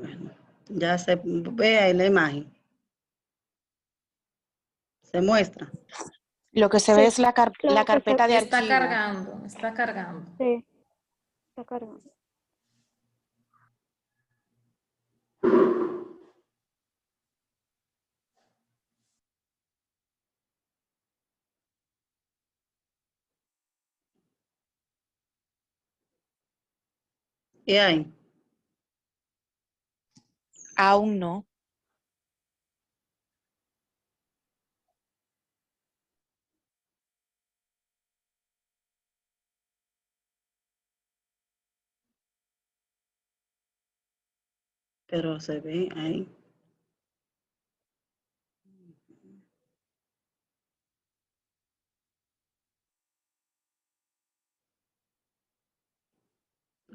Bueno, ya se ve ahí la imagen. Se muestra. Lo que se ve es la carpeta de Está archivo. cargando, está cargando. Sí, está cargando. ¿Y ahí? Aún no. Pero se ve ahí.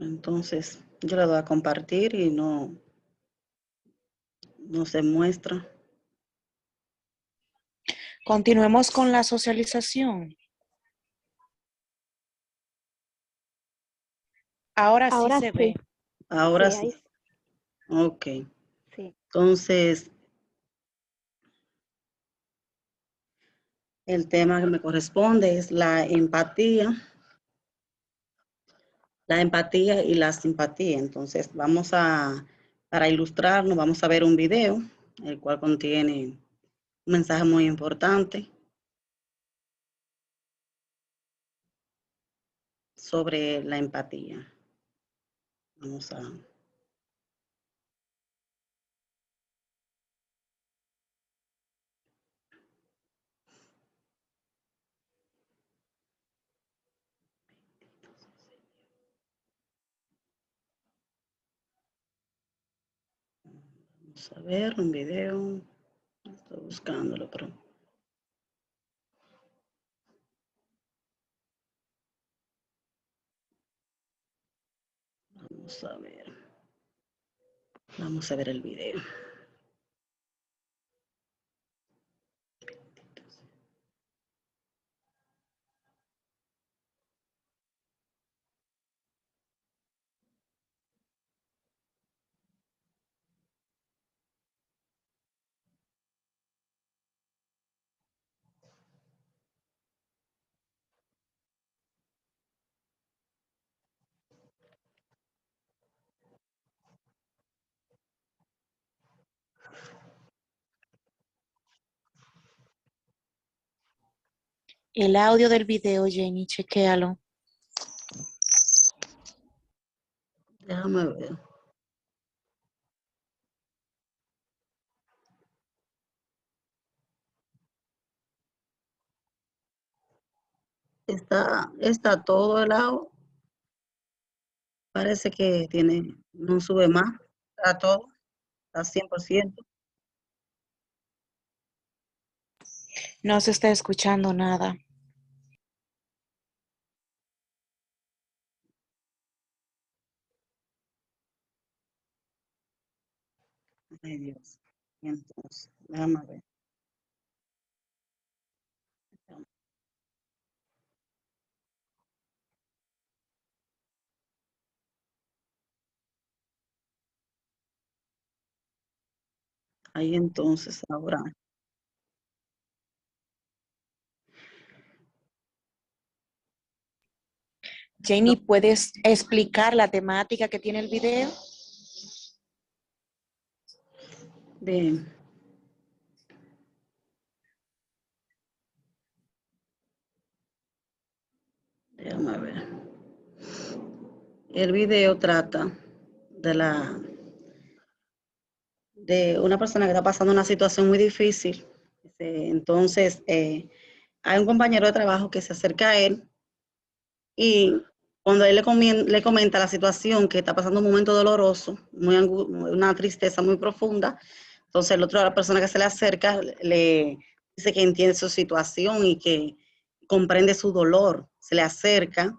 Entonces, yo le doy a compartir y no se muestra. Continuemos con la socialización. Ahora sí se ve. Ahora Sí, sí. ahí sí. Ok. Sí. Entonces, el tema que me corresponde es la empatía y la simpatía. Entonces, para ilustrarnos, vamos a ver un video, el cual contiene un mensaje muy importante sobre la empatía. Vamos a... Vamos a ver un video. Estoy buscándolo, pero... Vamos a ver. Vamos a ver el video. El audio del video, Jenny, chequéalo. Déjame ver. Está todo el lado. Parece que no sube más. Está todo, está 100%. No se está escuchando nada. Ay, Dios. Y entonces, déjame ver. Ahí entonces, ahora. Jenny, ¿puedes explicar la temática que tiene el video? Bien. Déjame ver. El video trata de una persona que está pasando una situación muy difícil. Entonces, hay un compañero de trabajo que se acerca a él y cuando él le comenta la situación, que está pasando un momento doloroso, una tristeza muy profunda, entonces la persona que se le acerca le dice que entiende su situación y que comprende su dolor, se le acerca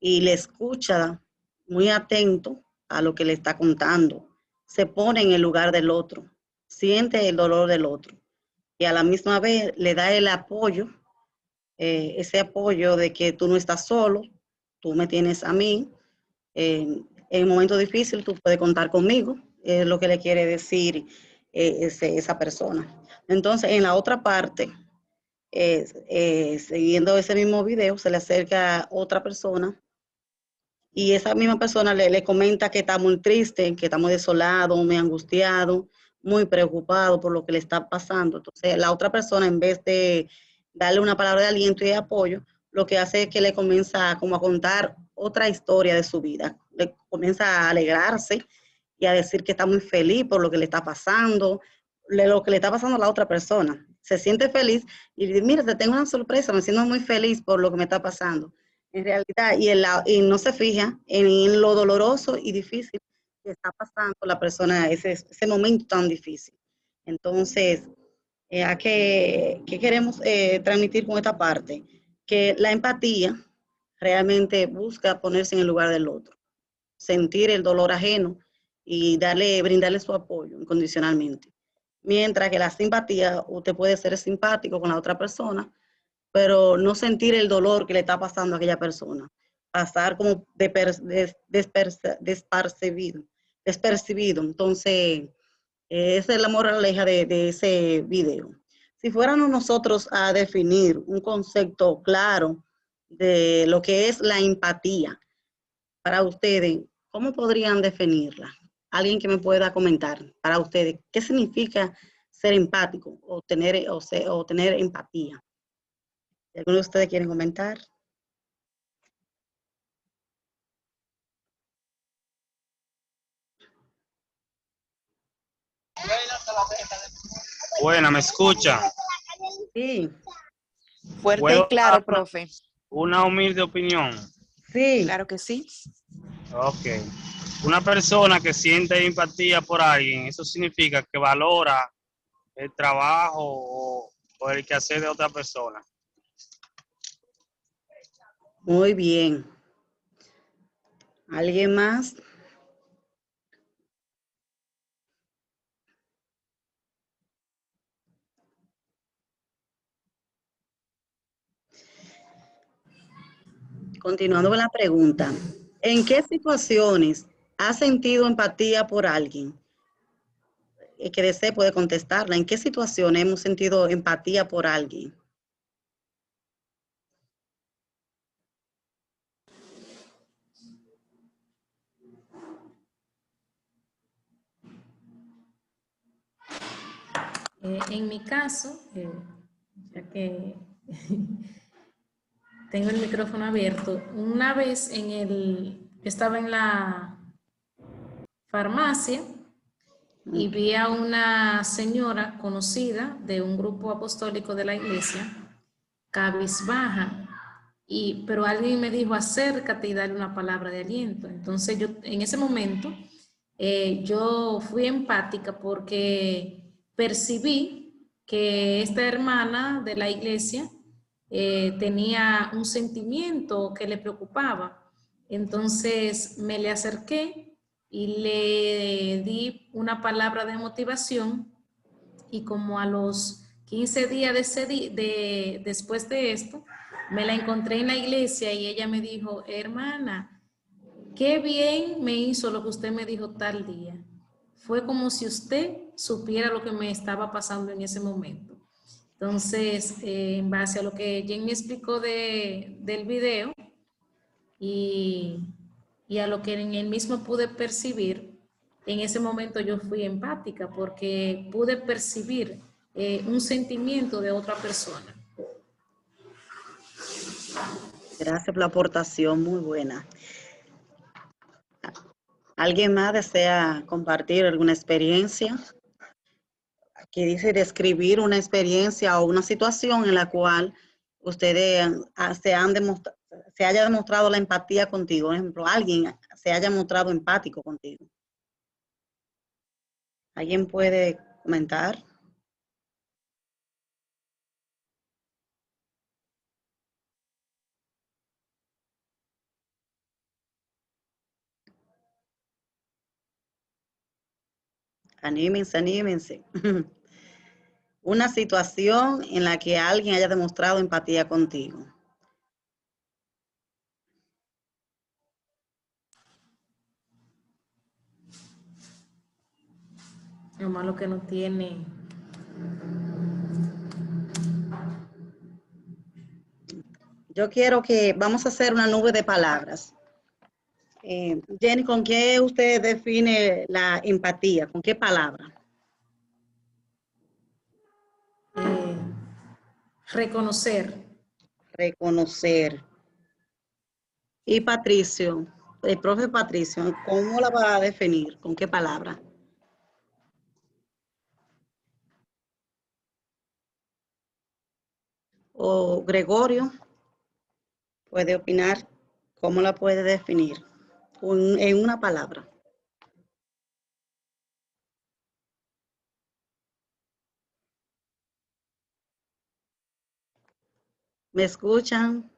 y le escucha muy atento a lo que le está contando, se pone en el lugar del otro, siente el dolor del otro y a la misma vez le da el apoyo, ese apoyo de que tú no estás solo, tú me tienes a mí, en un momento difícil tú puedes contar conmigo, lo que le quiere decir esa persona. Entonces, en la otra parte, siguiendo ese mismo video, se le acerca otra persona y esa misma persona le comenta que está muy triste, que está muy desolado, muy angustiado, muy preocupado por lo que le está pasando. Entonces, la otra persona, en vez de darle una palabra de aliento y de apoyo, lo que hace es que le comienza como a contar otra historia de su vida. Le comienza a alegrarse y a decir que está muy feliz por lo que le está pasando, lo que le está pasando a la otra persona. Se siente feliz y dice, mira, te tengo una sorpresa, me siento muy feliz por lo que me está pasando. En realidad, y no se fija en lo doloroso y difícil que está pasando la persona, ese momento tan difícil. Entonces, ¿qué queremos transmitir con esta parte? Que la empatía realmente busca ponerse en el lugar del otro, sentir el dolor ajeno y brindarle su apoyo incondicionalmente. Mientras que la simpatía, usted puede ser simpático con la otra persona, pero no sentir el dolor que le está pasando a aquella persona. Pasar como despercibido. Entonces, esa es la moraleja de ese video. Si fuéramos nosotros a definir un concepto claro de lo que es la empatía para ustedes, ¿cómo podrían definirla? Alguien que me pueda comentar para ustedes, ¿qué significa ser empático o tener empatía? ¿Alguno de ustedes quieren comentar? Buena, ¿me escuchan? Sí, Fuerte y ¿Puedo dar claro, profe. una humilde opinión? sí. Claro que sí. Ok. Una persona que siente empatía por alguien, eso significa que valora el trabajo o el quehacer de otra persona. Muy bien. ¿Alguien más? Continuando con la pregunta. ¿En qué situaciones has sentido empatía por alguien? El que desee puede contestarla. ¿En qué situaciones hemos sentido empatía por alguien? En mi caso, ya que tengo el micrófono abierto, una vez estaba en la farmacia y vi a una señora conocida de un grupo apostólico de la iglesia, cabizbaja, pero alguien me dijo, acércate y dale una palabra de aliento. Entonces yo en ese momento, yo fui empática porque percibí que esta hermana de la iglesia tenía un sentimiento que le preocupaba. Entonces me le acerqué y le di una palabra de motivación y como a los 15 días después de esto, me la encontré en la iglesia y ella me dijo, hermana, qué bien me hizo lo que usted me dijo tal día. Fue como si usted supiera lo que me estaba pasando en ese momento. Entonces, en base a lo que Jen me explicó del video y, y a lo que en el mismo pude percibir, en ese momento yo fui empática porque pude percibir un sentimiento de otra persona. Gracias por la aportación, muy buena. ¿Alguien más desea compartir alguna experiencia? Aquí dice describir una experiencia o una situación en la cual ustedes se haya demostrado la empatía contigo. Por ejemplo, alguien se haya mostrado empático contigo. ¿Alguien puede comentar? Anímense, anímense. Una situación en la que alguien haya demostrado empatía contigo. Lo malo que no tiene. Yo quiero que vamos a hacer una nube de palabras. Jenny, ¿con qué usted define la empatía? ¿Con qué palabra? Reconocer. Reconocer. Y Patricio, el profe Patricio, ¿cómo la va a definir? ¿Con qué palabra? O Gregorio puede opinar, ¿cómo la puede definir? En una palabra. ¿Me escuchan?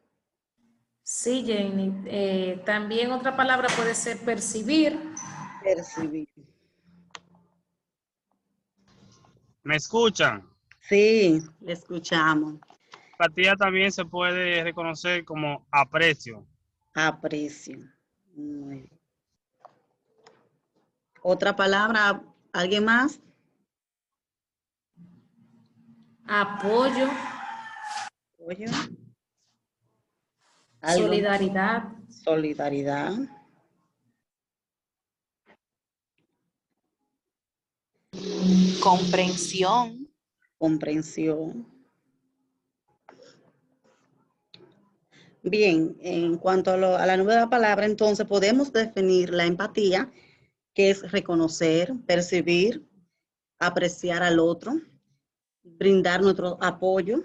Sí, Jenny. También otra palabra puede ser percibir. Percibir. ¿Me escuchan? Sí, le escuchamos. Empatía también se puede reconocer como aprecio. Aprecio. Muy bien. ¿Otra palabra? ¿Alguien más? Apoyo. Apoyo. ¿Algo? Solidaridad. Solidaridad. Comprensión. Comprensión. Bien, en cuanto a la nueva palabra, entonces podemos definir la empatía, que es reconocer, percibir, apreciar al otro, brindar nuestro apoyo,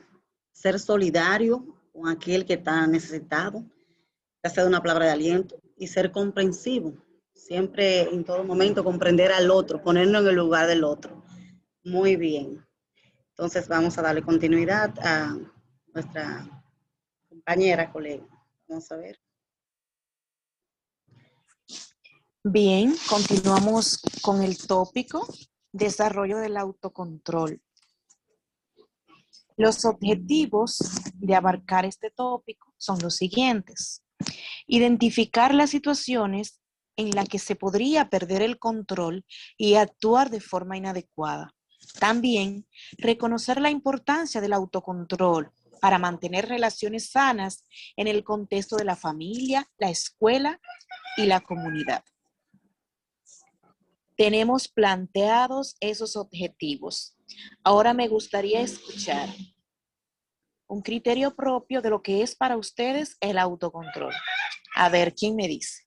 ser solidario con aquel que está necesitado, ya sea de una palabra de aliento, y ser comprensivo. Siempre, en todo momento, comprender al otro, ponernos en el lugar del otro. Muy bien. Entonces vamos a darle continuidad a nuestra compañera, colega. Vamos a ver. Bien, continuamos con el tópico, desarrollo del autocontrol. Los objetivos de abarcar este tópico son los siguientes. Identificar las situaciones en las que se podría perder el control y actuar de forma inadecuada. También reconocer la importancia del autocontrol para mantener relaciones sanas en el contexto de la familia, la escuela y la comunidad. Tenemos planteados esos objetivos. Ahora me gustaría escuchar un criterio propio de lo que es para ustedes el autocontrol. A ver, ¿quién me dice?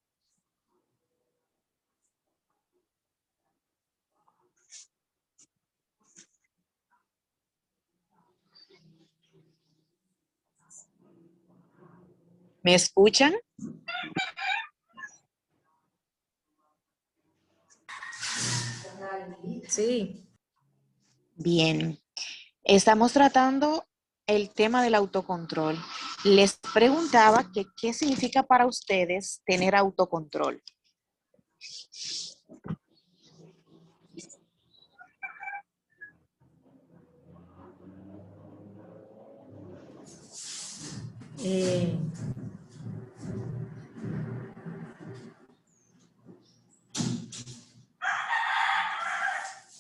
¿Me escuchan? Sí. Bien. Estamos tratando el tema del autocontrol. Les preguntaba que qué significa para ustedes tener autocontrol.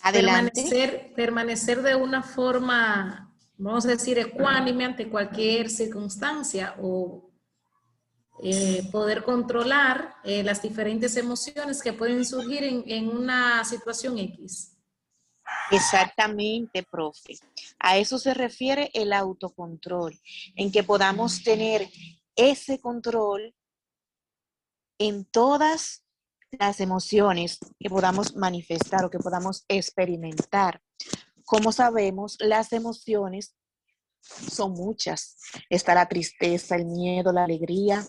Adelante. Permanecer de una forma, vamos a decir, ecuánime ante cualquier circunstancia o poder controlar las diferentes emociones que pueden surgir en una situación X. Exactamente, profe. A eso se refiere el autocontrol, en que podamos tener ese control en todas las emociones que podamos manifestar o que podamos experimentar. Como sabemos, las emociones son muchas. Está la tristeza, el miedo, la alegría,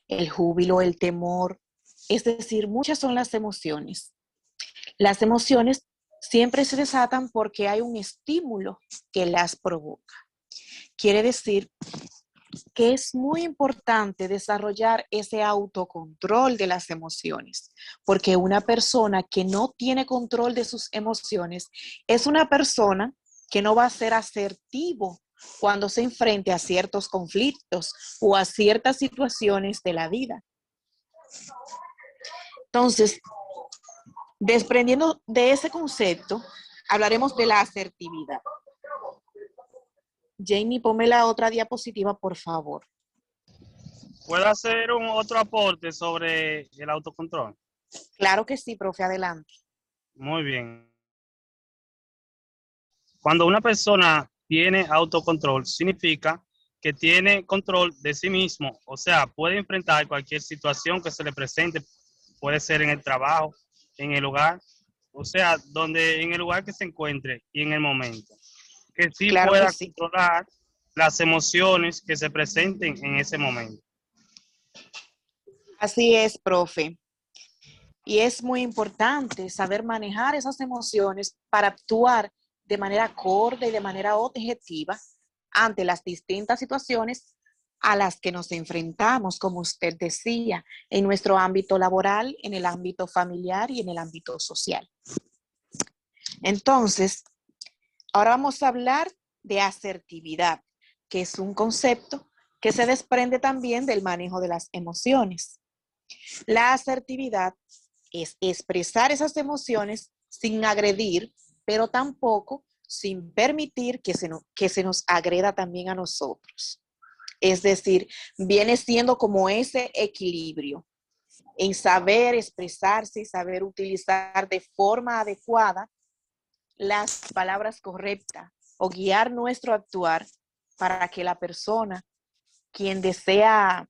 el júbilo, el temor. Es decir, muchas son las emociones. Las emociones siempre se desatan porque hay un estímulo que las provoca. Quiere decir que es muy importante desarrollar ese autocontrol de las emociones, porque una persona que no tiene control de sus emociones es una persona que no va a ser asertivo cuando se enfrente a ciertos conflictos o a ciertas situaciones de la vida. Entonces, Desprendiendo de ese concepto, hablaremos de la asertividad. Jamie, ponme la otra diapositiva, por favor. ¿Puedo hacer otro aporte sobre el autocontrol? Claro que sí, profe, adelante. Muy bien. Cuando una persona tiene autocontrol, significa que tiene control de sí mismo, o sea, puede enfrentar cualquier situación que se le presente, puede ser en el trabajo, en el hogar, o sea, en el lugar que se encuentre y en el momento. Que sí Claro que pueda sí. controlar las emociones que se presenten en ese momento. Así es, profe. Y es muy importante saber manejar esas emociones para actuar de manera acorde y de manera objetiva ante las distintas situaciones a las que nos enfrentamos, como usted decía, en nuestro ámbito laboral, en el ámbito familiar y en el ámbito social. Entonces, ahora vamos a hablar de asertividad, que es un concepto que se desprende también del manejo de las emociones. La asertividad es expresar esas emociones sin agredir, pero tampoco sin permitir que se nos agreda también a nosotros. Es decir, viene siendo como ese equilibrio en saber expresarse y saber utilizar de forma adecuada las palabras correctas o guiar nuestro actuar para que la persona, quien desea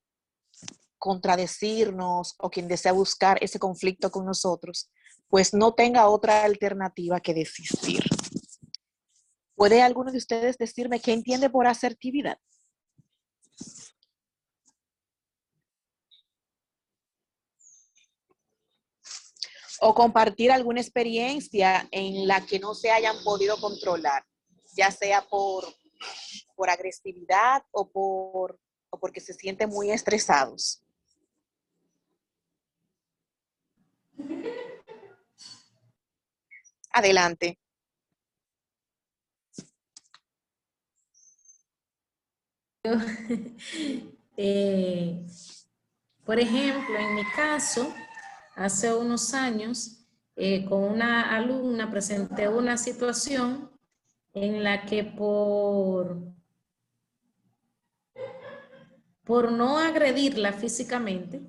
contradecirnos o quien desea buscar ese conflicto con nosotros, pues no tenga otra alternativa que desistir. ¿Puede alguno de ustedes decirme qué entiende por asertividad? O compartir alguna experiencia en la que no se hayan podido controlar, ya sea por agresividad o porque se sienten muy estresados. Adelante. Por ejemplo, en mi caso, hace unos años, con una alumna presenté una situación en la que por no agredirla físicamente,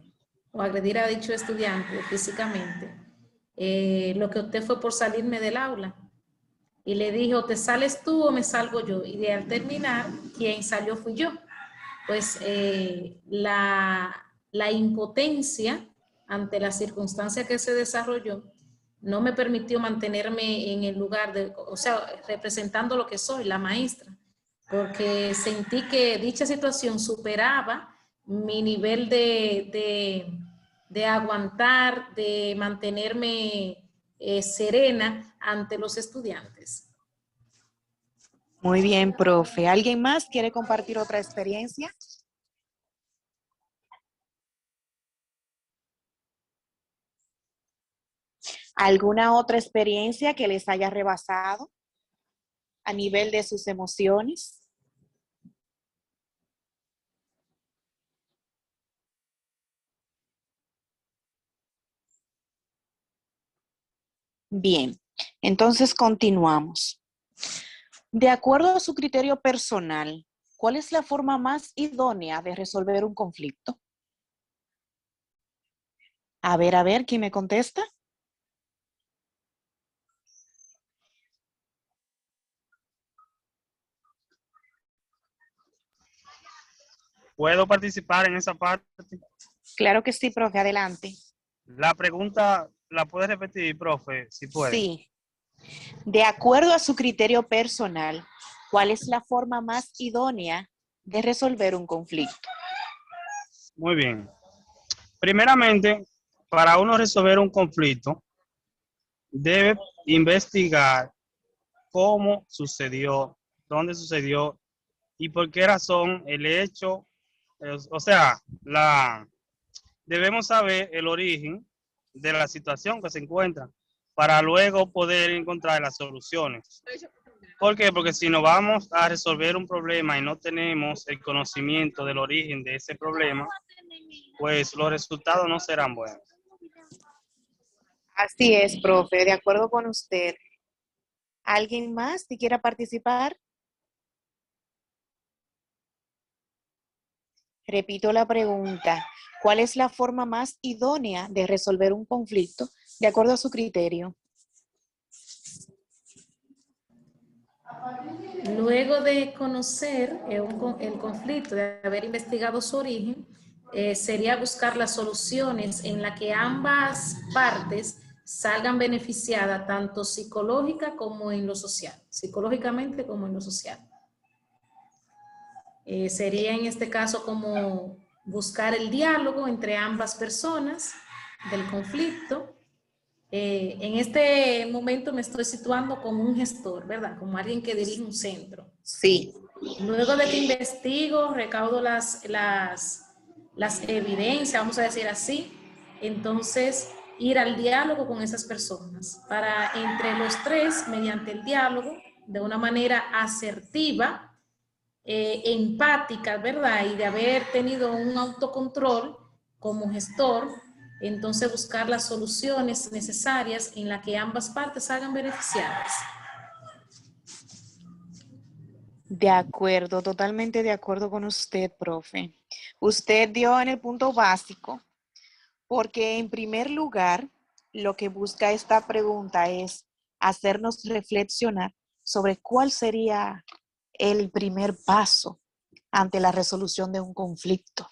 o agredir a dicho estudiante físicamente, lo que opté fue por salirme del aula. Y le dije, o te sales tú o me salgo yo. Y al terminar, quien salió fui yo. Pues la impotencia ante la circunstancia que se desarrolló no me permitió mantenerme en el lugar, o sea, representando lo que soy, la maestra, porque sentí que dicha situación superaba mi nivel de aguantar, de mantenerme serena ante los estudiantes. Muy bien, profe. ¿Alguien más quiere compartir otra experiencia? ¿Alguna otra experiencia que les haya rebasado a nivel de sus emociones? Bien, entonces continuamos. De acuerdo a su criterio personal, ¿cuál es la forma más idónea de resolver un conflicto? A ver, ¿quién me contesta? ¿Puedo participar en esa parte? Claro que sí, profe, adelante. La pregunta, ¿la puede repetir, profe? Si puede. Sí. De acuerdo a su criterio personal, ¿cuál es la forma más idónea de resolver un conflicto? Muy bien. Primeramente, para uno resolver un conflicto, debe investigar cómo sucedió, dónde sucedió y por qué razón el hecho, o sea, debemos saber el origen de la situación que se encuentra para luego poder encontrar las soluciones. ¿Por qué? Porque si no vamos a resolver un problema y no tenemos el conocimiento del origen de ese problema, pues los resultados no serán buenos. Así es, profe, de acuerdo con usted. ¿Alguien más que quiera participar? Repito la pregunta. ¿Cuál es la forma más idónea de resolver un conflicto de acuerdo a su criterio? Luego de conocer el conflicto, de haber investigado su origen, sería buscar las soluciones en las que ambas partes salgan beneficiadas, tanto psicológica como en lo social, psicológicamente como en lo social. Sería en este caso como buscar el diálogo entre ambas personas del conflicto. En este momento me estoy situando como un gestor, ¿verdad? Como alguien que dirige un centro. Sí. Luego de que investigo, recaudo las evidencias, vamos a decir así, entonces ir al diálogo con esas personas para entre los tres, mediante el diálogo, de una manera asertiva, empática, ¿verdad? Y de haber tenido un autocontrol como gestor, entonces buscar las soluciones necesarias en las que ambas partes salgan beneficiadas. De acuerdo, totalmente de acuerdo con usted, profe. Usted dio en el punto básico, porque en primer lugar, lo que busca esta pregunta es hacernos reflexionar sobre cuál sería el primer paso ante la resolución de un conflicto.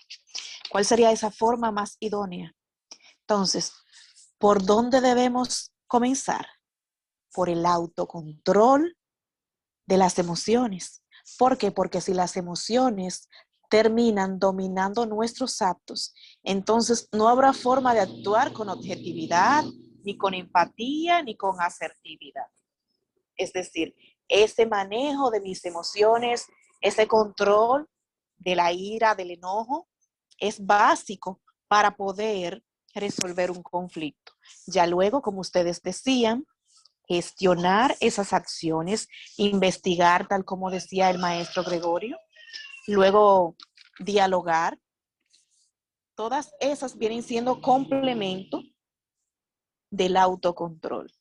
¿Cuál sería esa forma más idónea? Entonces, ¿por dónde debemos comenzar? Por el autocontrol de las emociones. ¿Por qué? Porque si las emociones terminan dominando nuestros actos, entonces no habrá forma de actuar con objetividad, ni con empatía, ni con asertividad. Es decir, ese manejo de mis emociones, ese control de la ira, del enojo, es básico para poder resolver un conflicto. Ya luego, como ustedes decían, gestionar esas acciones, investigar, tal como decía el maestro Gregorio, luego dialogar. Todas esas vienen siendo complemento del autocontrol.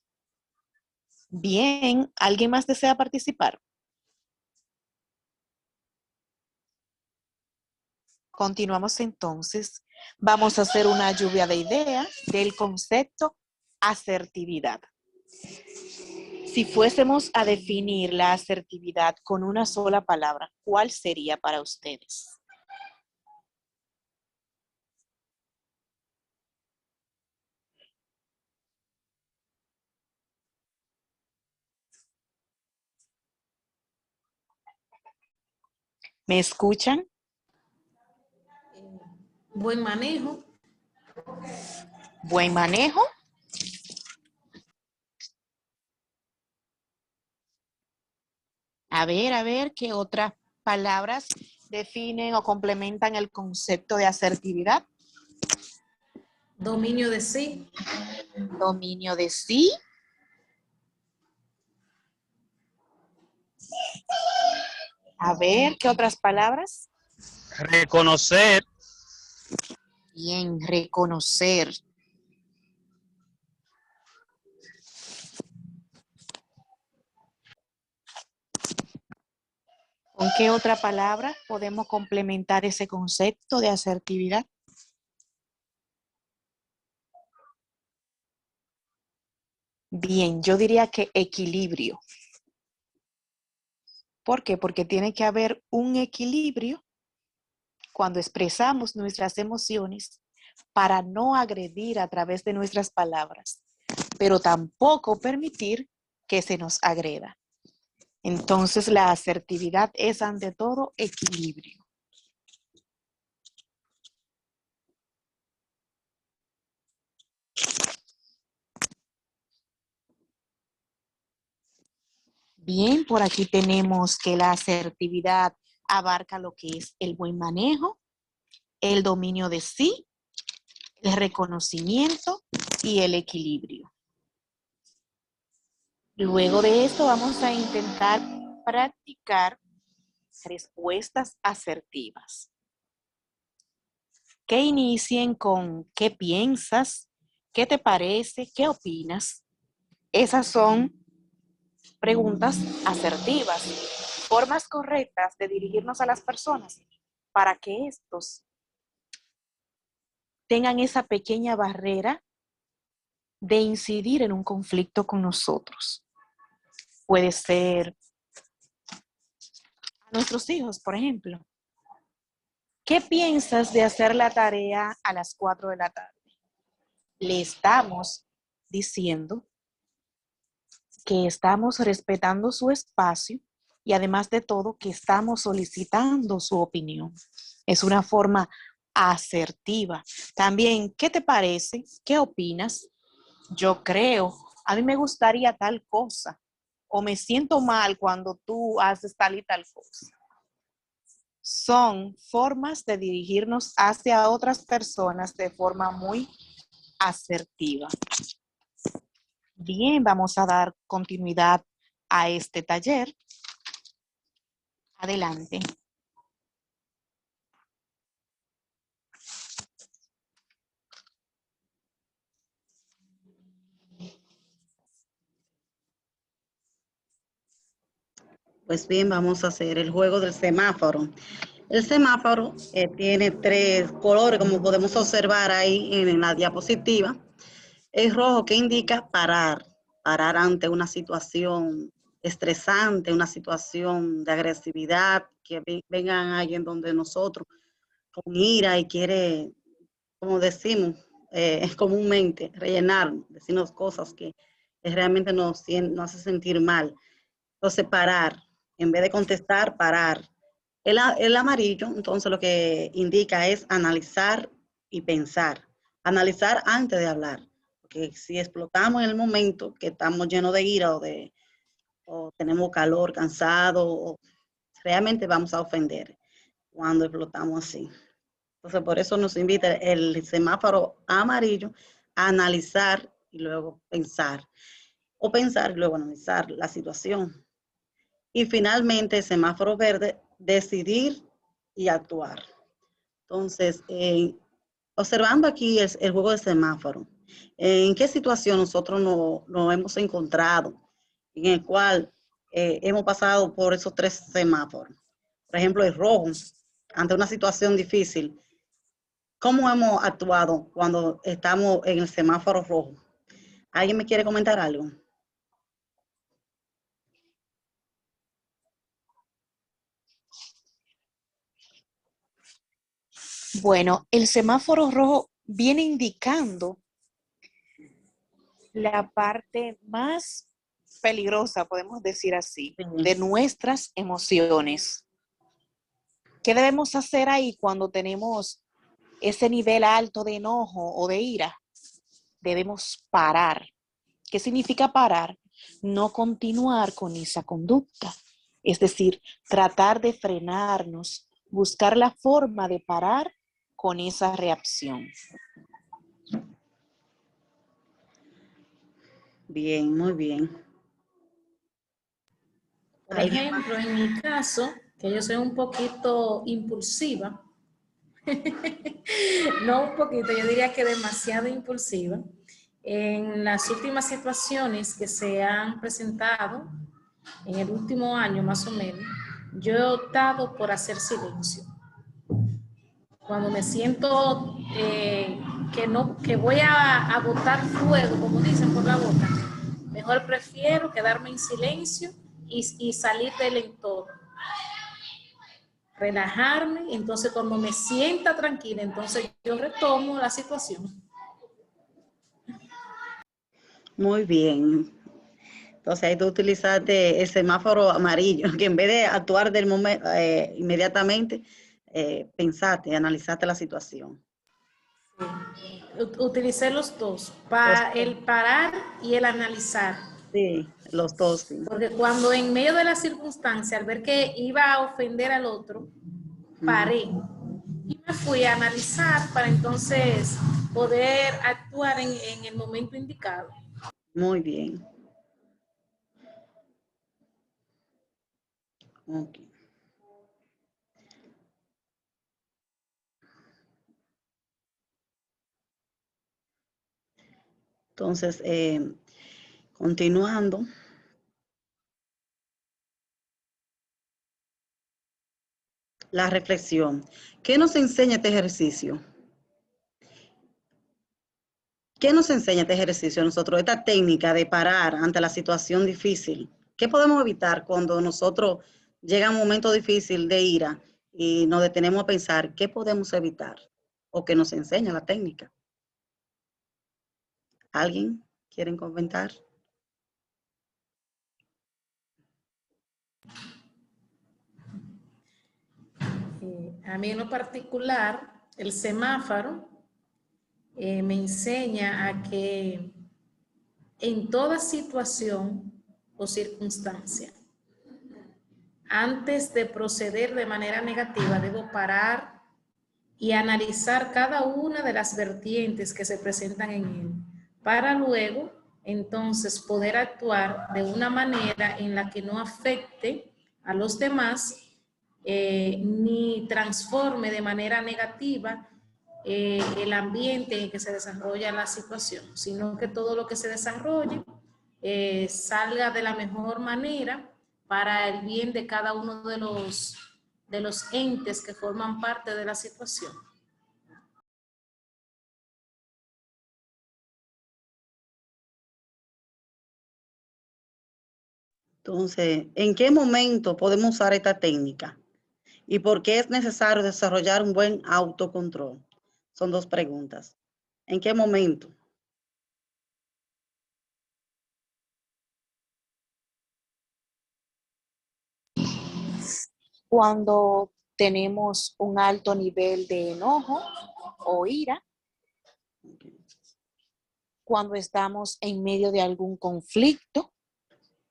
Bien, ¿alguien más desea participar? Continuamos entonces. Vamos a hacer una lluvia de ideas del concepto asertividad. Si fuésemos a definir la asertividad con una sola palabra, ¿cuál sería para ustedes? ¿Me escuchan? Buen manejo. Buen manejo. A ver, ¿qué otras palabras definen o complementan el concepto de asertividad? Dominio de sí. Dominio de sí. A ver, ¿qué otras palabras? Reconocer. Bien, reconocer. ¿Con qué otra palabra podemos complementar ese concepto de asertividad? Bien, yo diría que equilibrio. ¿Por qué? Porque tiene que haber un equilibrio cuando expresamos nuestras emociones para no agredir a través de nuestras palabras, pero tampoco permitir que se nos agreda. Entonces, la asertividad es ante todo equilibrio. Bien, por aquí tenemos que la asertividad abarca lo que es el buen manejo, el dominio de sí, el reconocimiento y el equilibrio. Luego de esto vamos a intentar practicar respuestas asertivas que inicien con ¿qué piensas? ¿Qué te parece? ¿Qué opinas? Esas son preguntas asertivas, formas correctas de dirigirnos a las personas para que estos tengan esa pequeña barrera de incidir en un conflicto con nosotros. Puede ser a nuestros hijos, por ejemplo. ¿Qué piensas de hacer la tarea a las 4 de la tarde? Le estamos diciendo que estamos respetando su espacio y además de todo que estamos solicitando su opinión. Es una forma asertiva. También, ¿qué te parece? ¿Qué opinas? Yo creo, a mí me gustaría tal cosa o me siento mal cuando tú haces tal y tal cosa. Son formas de dirigirnos hacia otras personas de forma muy asertiva. Bien, vamos a dar continuidad a este taller. Adelante. Pues bien, vamos a hacer el juego del semáforo. El semáforo tiene 3 colores, como podemos observar ahí en la diapositiva. El rojo que indica parar, parar ante una situación estresante, una situación de agresividad, que vengan alguien donde nosotros con ira y quiere, como decimos comúnmente, rellenar, decirnos cosas que realmente nos hace sentir mal. Entonces, parar, en vez de contestar, parar. El amarillo, entonces, lo que indica es analizar y pensar. Analizar antes de hablar. Porque si explotamos en el momento que estamos llenos de ira o tenemos calor, cansado, realmente vamos a ofender cuando explotamos así. Entonces, por eso nos invita el semáforo amarillo a analizar y luego pensar. O pensar y luego analizar la situación. Y finalmente, el semáforo verde, decidir y actuar. Entonces, observando aquí el juego de semáforo, ¿en qué situación nosotros nos hemos encontrado en el cual hemos pasado por esos 3 semáforos? Por ejemplo, el rojo, ante una situación difícil, ¿cómo hemos actuado cuando estamos en el semáforo rojo? ¿Alguien me quiere comentar algo? Bueno, el semáforo rojo viene indicando la parte más peligrosa, podemos decir así, de nuestras emociones. ¿Qué debemos hacer ahí cuando tenemos ese nivel alto de enojo o de ira? Debemos parar. ¿Qué significa parar? No continuar con esa conducta. Es decir, tratar de frenarnos, buscar la forma de parar con esa reacción. Bien, muy bien. Por ejemplo, en mi caso, que yo soy un poquito impulsiva, no un poquito, yo diría que demasiado impulsiva, en las últimas situaciones que se han presentado, en el último año más o menos, yo he optado por hacer silencio. Cuando me siento que voy a botar fuego, como dicen por la boca, mejor prefiero quedarme en silencio y salir del entorno. Relajarme, entonces cuando me sienta tranquila, entonces yo retomo la situación. Muy bien. Entonces ahí tú utilizaste el semáforo amarillo, que en vez de actuar del momento, inmediatamente, pensaste, analizaste la situación. Utilicé los dos, el parar y el analizar. Sí, los dos, sí. Porque cuando en medio de la circunstancia, al ver que iba a ofender al otro, paré y me fui a analizar para entonces poder actuar en el momento indicado. Muy bien. Okay. Entonces, continuando. La reflexión. ¿Qué nos enseña este ejercicio? ¿Qué nos enseña este ejercicio a nosotros? Esta técnica de parar ante la situación difícil. ¿Qué podemos evitar cuando nosotros llega un momento difícil de ira y nos detenemos a pensar qué podemos evitar? ¿O qué nos enseña la técnica? ¿Alguien quiere comentar? A mí en lo particular, el semáforo me enseña a que en toda situación o circunstancia, antes de proceder de manera negativa, debo parar y analizar cada una de las vertientes que se presentan en él, para luego entonces poder actuar de una manera en la que no afecte a los demás ni transforme de manera negativa el ambiente en que se desarrolla la situación, sino que todo lo que se desarrolle salga de la mejor manera para el bien de cada uno de los entes que forman parte de la situación. Entonces, ¿en qué momento podemos usar esta técnica? ¿Y por qué es necesario desarrollar un buen autocontrol? Son dos preguntas. ¿En qué momento? Cuando tenemos un alto nivel de enojo o ira, cuando estamos en medio de algún conflicto,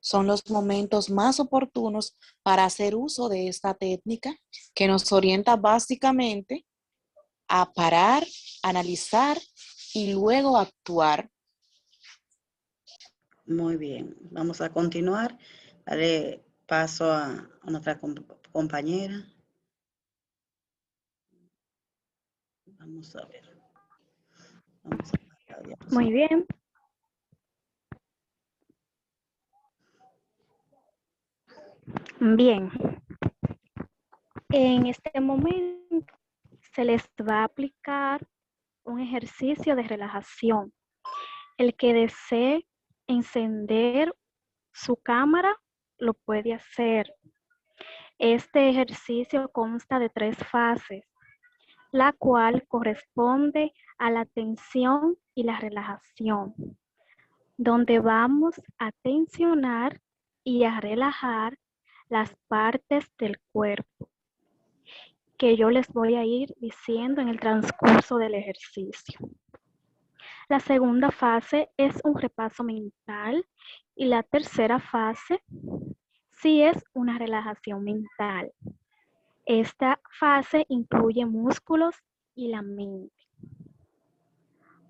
son los momentos más oportunos para hacer uso de esta técnica que nos orienta básicamente a parar, analizar y luego actuar. Muy bien, vamos a continuar. Daré paso a nuestra compañera. Vamos a ver. Vamos a pasar ya. Muy bien. Bien. En este momento se les va a aplicar un ejercicio de relajación. El que desee encender su cámara lo puede hacer. Este ejercicio consta de 3 fases, la cual corresponde a la tensión y la relajación, donde vamos a tensionar y a relajar las partes del cuerpo, que yo les voy a ir diciendo en el transcurso del ejercicio. La segunda fase es un repaso mental y la tercera fase sí es una relajación mental. Esta fase incluye músculos y la mente.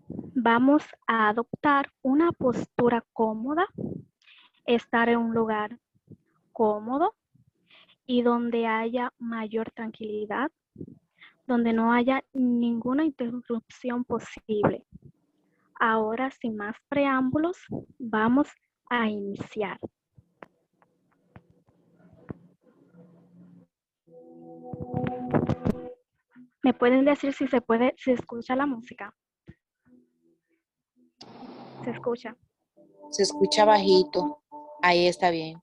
Vamos a adoptar una postura cómoda, estar en un lugar cómodo y donde haya mayor tranquilidad, donde no haya ninguna interrupción posible. Ahora, sin más preámbulos, vamos a iniciar. ¿Me pueden decir si se escucha la música? ¿Se escucha? Se escucha bajito. Ahí está bien.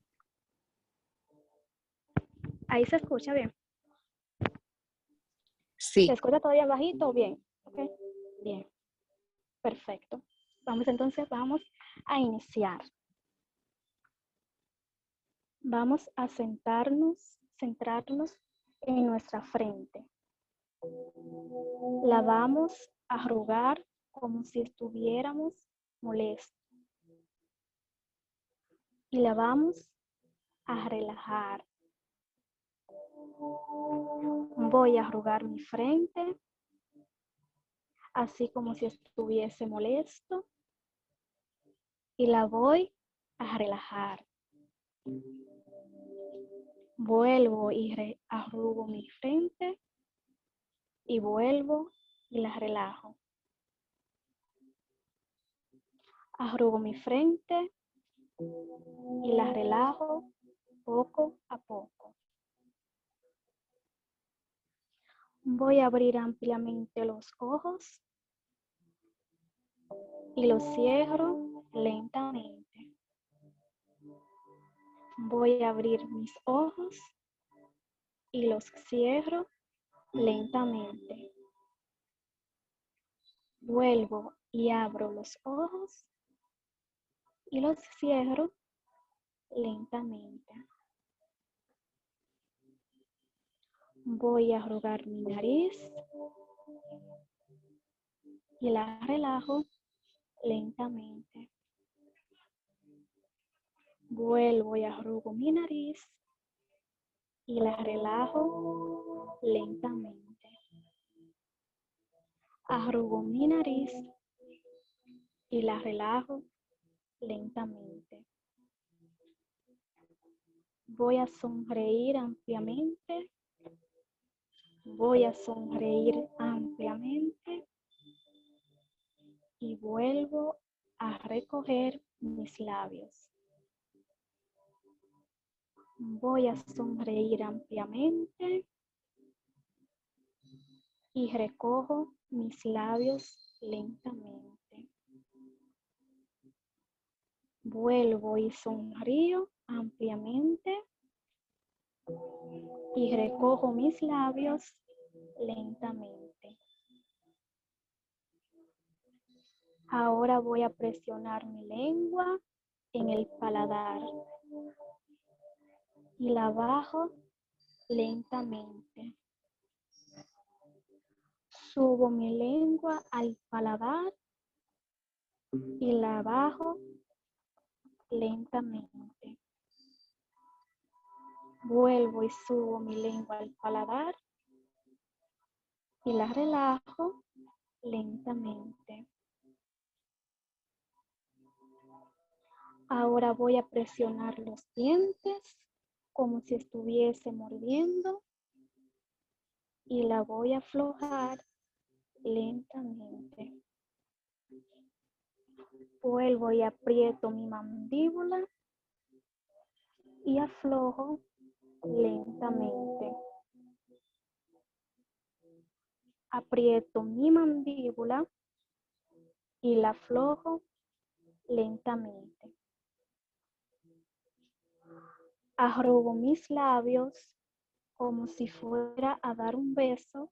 Ahí se escucha bien. Sí. ¿Se escucha todavía bajito o bien? Okay. Bien. Perfecto. Vamos a iniciar. Vamos a centrarnos en nuestra frente. La vamos a arrugar como si estuviéramos molestos. Y la vamos a relajar. Voy a arrugar mi frente, así como si estuviese molesto. Y la voy a relajar. Vuelvo y arrugo mi frente. Y vuelvo y la relajo. Arrugo mi frente y la relajo poco a poco. Voy a abrir ampliamente los ojos y los cierro lentamente. Voy a abrir mis ojos y los cierro lentamente. Vuelvo y abro los ojos y los cierro lentamente. Voy a arrugar mi nariz y la relajo lentamente. Vuelvo y arrugo mi nariz y la relajo lentamente. Arrugo mi nariz y la relajo lentamente. Voy a sonreír ampliamente. Voy a sonreír ampliamente y vuelvo a recoger mis labios. Voy a sonreír ampliamente y recojo mis labios lentamente. Vuelvo y sonrío ampliamente y recojo mis labios lentamente. Ahora voy a presionar mi lengua en el paladar y la bajo lentamente. Subo mi lengua al paladar y la bajo lentamente. Vuelvo y subo mi lengua al paladar y la relajo lentamente. Ahora voy a presionar los dientes como si estuviese mordiendo y la voy a aflojar lentamente. Vuelvo y aprieto mi mandíbula y aflojo lentamente. Aprieto mi mandíbula y la aflojo lentamente. Arrugo mis labios como si fuera a dar un beso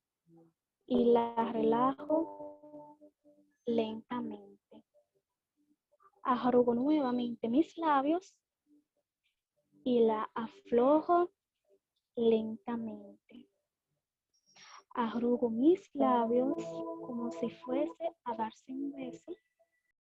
y la relajo lentamente. Arrugo nuevamente mis labios y la aflojo lentamente. Arrugo mis labios como si fuese a darse un beso